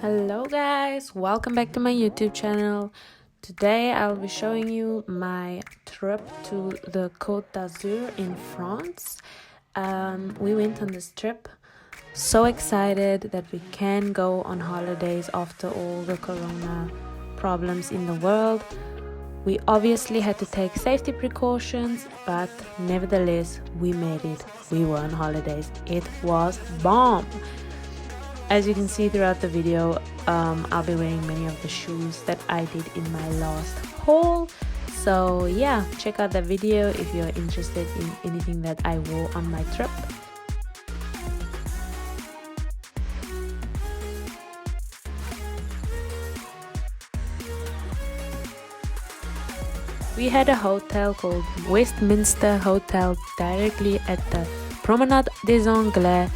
Hello guys, welcome back to my YouTube channel. Today I'll be showing you my trip to the Côte d'Azur in France. We went on this trip, so excited that we can go on holidays after all the corona problems in the world. We obviously had to take safety precautions, but nevertheless we made it. We were on holidays. It was bomb. As you can see throughout the video, I'll be wearing many of the shoes that I did in my last haul. So yeah, check out the video if you're interested in anything that I wore on my trip. We had a hotel called Westminster Hotel directly at the Promenade des Anglais,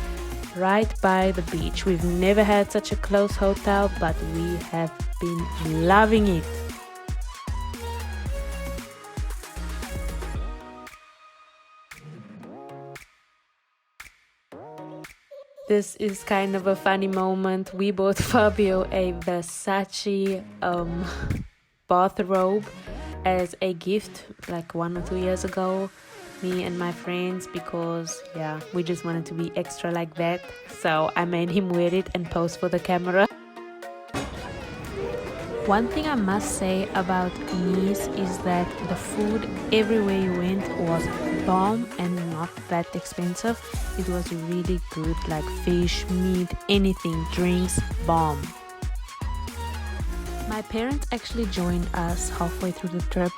right by the beach. We've never had such a close hotel, but we have been loving it. This is kind of a funny moment. We bought Fabio a Versace bathrobe as a gift like 1 or 2 years ago, me and my friends, because yeah, we just wanted to be extra like that. So I made him wear it and pose for the camera. One thing I must say about Nice is that the food everywhere you went was bomb and not that expensive. It was really good, like fish, meat, anything, drinks, bomb. My parents actually joined us halfway through the trip,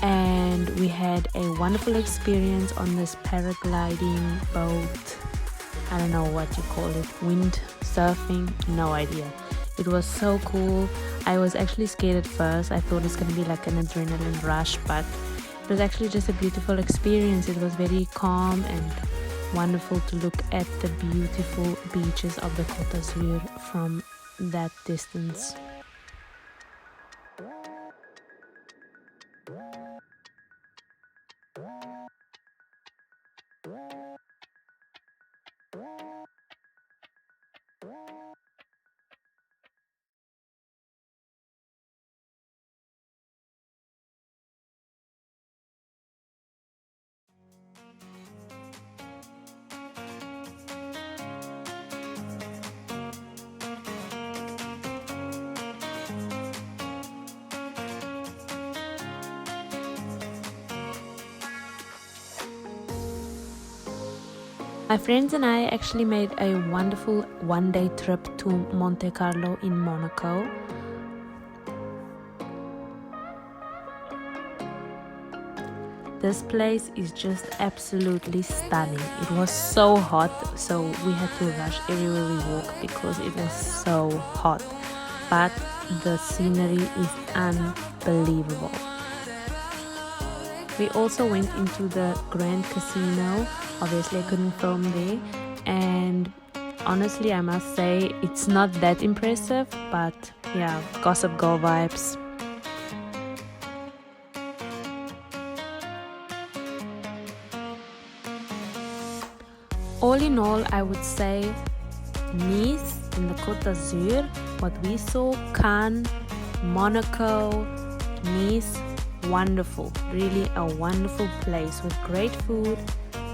and we had a wonderful experience on this paragliding boat. I don't know what you call it, wind surfing, no idea. It was so cool. I was actually scared at first. I thought it's gonna be like an adrenaline rush, but it was actually just a beautiful experience. It was very calm and wonderful to look at the beautiful beaches of the Côte d'Azur from that distance. My friends and I actually made a wonderful one-day trip to Monte Carlo in Monaco. This place is just absolutely stunning. It was so hot, so we had to rush everywhere we walked because it was so hot. But the scenery is unbelievable. We also went into the Grand Casino. Obviously I couldn't film there, and honestly I must say it's not that impressive, but yeah, Gossip Girl vibes. All in all, I would say Nice in the Côte d'Azur, what we saw, Cannes, Monaco, Nice, wonderful, really a wonderful place with great food,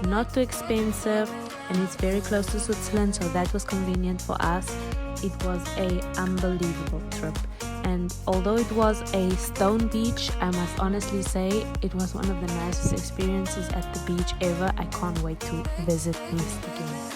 not too expensive, and it's very close to Switzerland, so that was convenient for us. It was a unbelievable trip, and although it was a stone beach, I must honestly say it was one of the nicest experiences at the beach ever. I can't wait to visit Nice again.